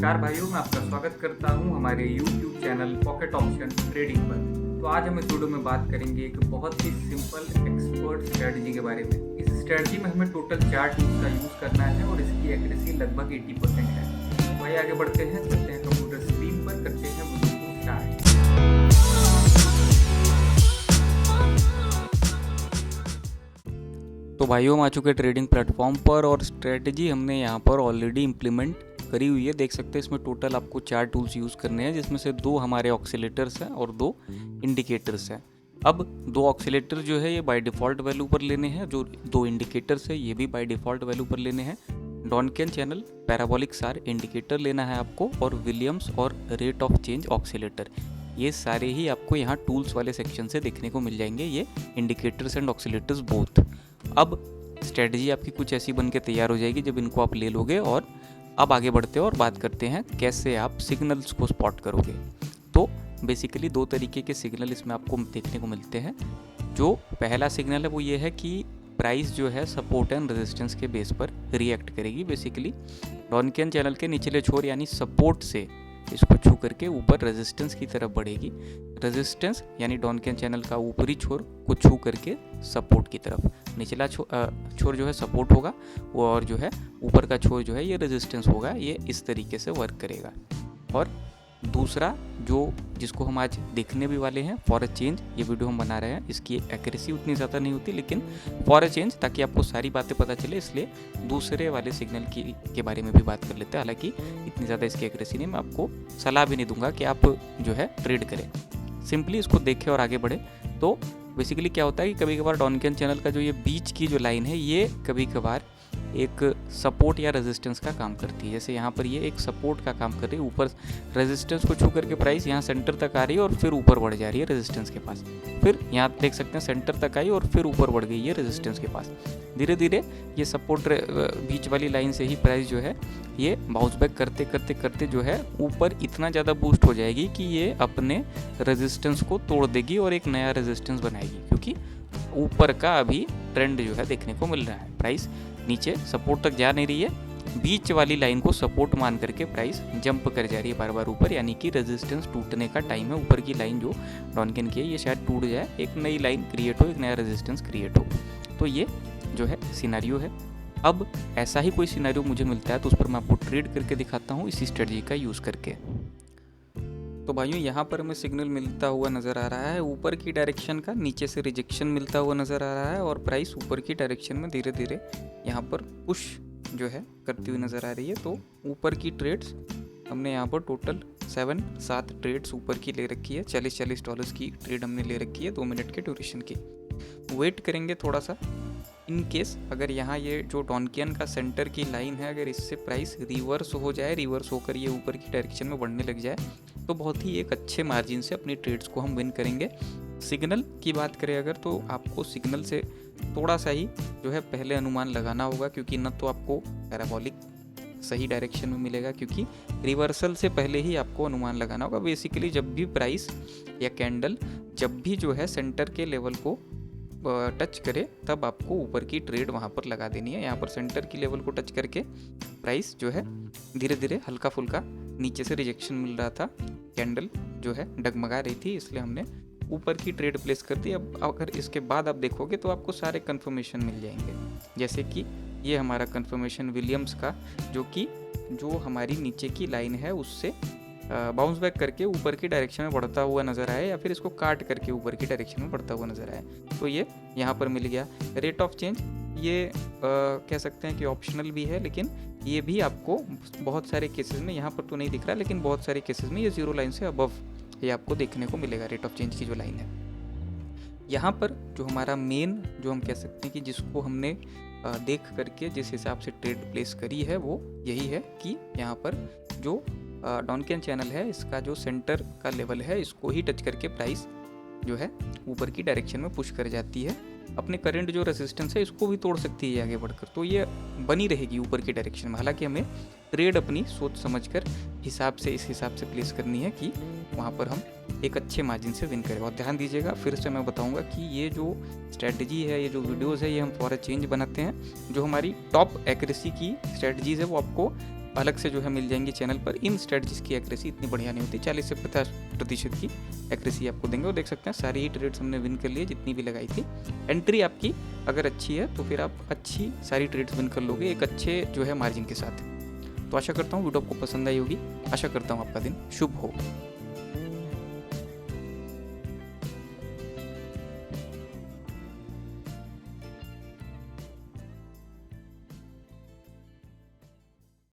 नमस्कार भाइयों, मैं आपका स्वागत करता हूं हमारे YouTube channel pocket option trading पर। तो आज हम इस वीडियो में बात करेंगे एक बहुत ही सिंपल एक्सपर्ट स्ट्रेटजी के बारे में। इस स्ट्रेटजी में हमें टोटल 4 टूल्स का यूज़ करना है और इसकी एक्यूरेसी लगभग 80% है। तो आइए आगे बढ़ते हैं, चलते हैं कंप्यूटर स्क्रीन पर, करते हैं वीडियो को स्टार्ट। तो भाइयों, हम आ चुके ट्रेडिंग प्लेटफॉर्म पर और स्ट्रेटजी हमने यहाँ पर ऑलरेडी इम्प्लीमेंट करी हुई है। देख सकते हैं इसमें टोटल आपको 4 टूल्स यूज़ करने हैं, जिसमें से 2 हमारे ऑक्सीलेटर्स हैं और 2 इंडिकेटर्स हैं। अब 2 ऑक्सीलेटर जो है ये बाय डिफ़ॉल्ट वैल्यू पर लेने हैं, जो 2 इंडिकेटर्स है ये भी बाय डिफ़ॉल्ट वैल्यू पर लेने हैं। डॉनकियन चैनल, पैराबोलिक सार इंडिकेटर लेना है आपको, और विलियम्स और रेट ऑफ चेंज ऑक्सीलेटर, ये सारे ही आपको यहाँ टूल्स वाले सेक्शन से देखने को मिल जाएंगे, ये इंडिकेटर्स एंड ऑक्सीलेटर्स बोथ। अब स्ट्रेटजी आपकी कुछ ऐसी बन के तैयार हो जाएगी जब इनको आप ले लोगे। और अब आगे बढ़ते हैं और बात करते हैं कैसे आप सिग्नल्स को स्पॉट करोगे। तो बेसिकली 2 तरीके के सिग्नल इसमें आपको देखने को मिलते हैं। जो पहला सिग्नल है वो ये है कि प्राइस जो है सपोर्ट एंड रेजिस्टेंस के बेस पर रिएक्ट करेगी। बेसिकली डॉनकियन चैनल के निचले छोर यानी सपोर्ट से इसको छू करके ऊपर रेजिस्टेंस की तरफ बढ़ेगी। रेजिस्टेंस यानी डॉनकियन चैनल का ऊपरी छोर को छू करके सपोर्ट की तरफ, निचला छोर जो है सपोर्ट होगा और जो है ऊपर का छोर जो है ये रेजिस्टेंस होगा। ये इस तरीके से वर्क करेगा। और दूसरा जिसको हम आज देखने भी वाले हैं, फॉर अ चेंज, ये वीडियो हम बना रहे हैं, इसकी एक्यूरेसी उतनी ज़्यादा नहीं होती, लेकिन फॉर अ चेंज ताकि आपको सारी बातें पता चले, इसलिए दूसरे वाले सिग्नल के बारे में भी बात कर लेते हैं। हालांकि इतनी ज़्यादा इसकी एक्यूरेसी नहीं, मैं आपको सलाह भी नहीं दूंगा कि आप जो है ट्रेड करें, सिंपली इसको देखें और आगे बढ़े। तो बेसिकली क्या होता है कि कभी कभार डॉनकियन चैनल का जो ये बीच की जो लाइन है ये कभी कभार एक सपोर्ट या रेजिस्टेंस का काम करती है। जैसे यहाँ पर ये एक सपोर्ट का काम कर रही है, ऊपर रेजिस्टेंस को छू करके प्राइस यहाँ सेंटर तक आ रही है और फिर ऊपर बढ़ जा रही है रेजिस्टेंस के पास। फिर यहाँ देख सकते हैं सेंटर तक आई और फिर ऊपर बढ़ गई है रेजिस्टेंस के पास। धीरे धीरे ये सपोर्ट बीच वाली लाइन से ही प्राइस जो है ये बाउंस बैक करते करते करते जो है ऊपर इतना ज़्यादा बूस्ट हो जाएगी कि ये अपने रेजिस्टेंस को तोड़ देगी और एक नया रेजिस्टेंस बनाएगी, क्योंकि ऊपर का अभी ट्रेंड जो है देखने को मिल रहा है। प्राइस नीचे सपोर्ट तक जा नहीं रही है, बीच वाली लाइन को सपोर्ट मान करके प्राइस जंप कर जा रही है बार बार ऊपर, यानी कि रेजिस्टेंस टूटने का टाइम है। ऊपर की लाइन जो डॉनकियन की है ये शायद टूट जाए, एक नई लाइन क्रिएट हो, एक नया रेजिस्टेंस क्रिएट हो। तो ये जो है सिनारियो है। अब ऐसा ही कोई सिनारियो मुझे मिलता है तो उस पर मैं आपको ट्रेड करके दिखाता हूँ इसी स्ट्रेटजी का यूज़ करके। तो भाइयों, यहाँ पर हमें सिग्नल मिलता हुआ नज़र आ रहा है ऊपर की डायरेक्शन का, नीचे से रिजेक्शन मिलता हुआ नज़र आ रहा है और प्राइस ऊपर की डायरेक्शन में धीरे धीरे यहाँ पर पुश जो है करती हुई नज़र आ रही है। तो ऊपर की ट्रेड्स हमने यहाँ पर टोटल 7 ट्रेड्स ऊपर की ले रखी है। $40 की ट्रेड हमने ले रखी है 2 मिनट के ड्यूरेशन की। वेट करेंगे थोड़ा सा, इन केस अगर यहाँ ये जो डॉनकियन का सेंटर की लाइन है, अगर इससे प्राइस रिवर्स हो जाए, रिवर्स होकर ये ऊपर की डायरेक्शन में बढ़ने लग जाए, तो बहुत ही एक अच्छे मार्जिन से अपनी ट्रेड्स को हम विन करेंगे। सिग्नल की बात करें अगर, तो आपको सिग्नल से थोड़ा सा ही जो है पहले अनुमान लगाना होगा, क्योंकि न तो आपको पैराबोलिक सही डायरेक्शन में मिलेगा, क्योंकि रिवर्सल से पहले ही आपको अनुमान लगाना होगा। बेसिकली जब भी प्राइस या कैंडल जब भी जो है सेंटर के लेवल को टच करे, तब आपको ऊपर की ट्रेड वहाँ पर लगा देनी है। यहाँ पर सेंटर की लेवल को टच करके प्राइस जो है धीरे धीरे हल्का फुल्का नीचे से रिजेक्शन मिल रहा था, कैंडल जो है डगमगा रही थी, इसलिए हमने ऊपर की ट्रेड प्लेस कर दी। अब अगर इसके बाद आप देखोगे तो आपको सारे कंफर्मेशन मिल जाएंगे, जैसे कि ये हमारा कंफर्मेशन विलियम्स का, जो हमारी नीचे की लाइन है उससे बाउंस बैक करके ऊपर की डायरेक्शन में बढ़ता हुआ नज़र आए, या फिर इसको काट करके ऊपर की डायरेक्शन में बढ़ता हुआ नज़र आए। तो ये यहाँ पर मिल गया। रेट ऑफ चेंज ये कह सकते हैं कि ऑप्शनल भी है, लेकिन ये भी आपको बहुत सारे केसेस में, यहाँ पर तो नहीं दिख रहा, लेकिन बहुत सारे केसेस में ये 0 लाइन से अबव ये आपको देखने को मिलेगा। रेट ऑफ चेंज की जो लाइन है यहाँ पर, जो हमारा मेन जो हम कह सकते हैं कि जिसको हमने देख करके जिस हिसाब से ट्रेड प्लेस करी है, वो यही है कि यहाँ पर जो डॉनकियन चैनल है, इसका जो सेंटर का लेवल है, इसको ही टच करके प्राइस जो है ऊपर की डायरेक्शन में पुश कर जाती है। अपने करंट जो रेजिस्टेंस है इसको भी तोड़ सकती है आगे बढ़कर, तो ये बनी रहेगी ऊपर की डायरेक्शन में। हालांकि हमें ट्रेड अपनी सोच समझकर इस हिसाब से प्लेस करनी है कि वहाँ पर हम एक अच्छे मार्जिन से विन करें। और ध्यान दीजिएगा, फिर से मैं बताऊंगा कि ये जो स्ट्रेटजी है, ये जो वीडियोस है, ये हम फॉर अ चेंज बनाते हैं। जो हमारी टॉप एक्यूरेसी की स्ट्रेटजीज है वो आपको अलग से जो है मिल जाएंगी चैनल पर। इन स्ट्रेटजीज की एक्यूरेसी इतनी बढ़िया नहीं होती, 40 से 50% की एक्यूरेसी आपको देंगे। और देख सकते हैं सारी ही ट्रेड्स हमने विन कर लिए जितनी भी लगाई थी। एंट्री आपकी अगर अच्छी है तो फिर आप अच्छी सारी ट्रेड्स विन कर लोगे एक अच्छे जो है मार्जिन के साथ। तो आशा करता हूँ वीडियो आपको पसंद आई होगी। आशा करता हूँ आपका दिन शुभ हो।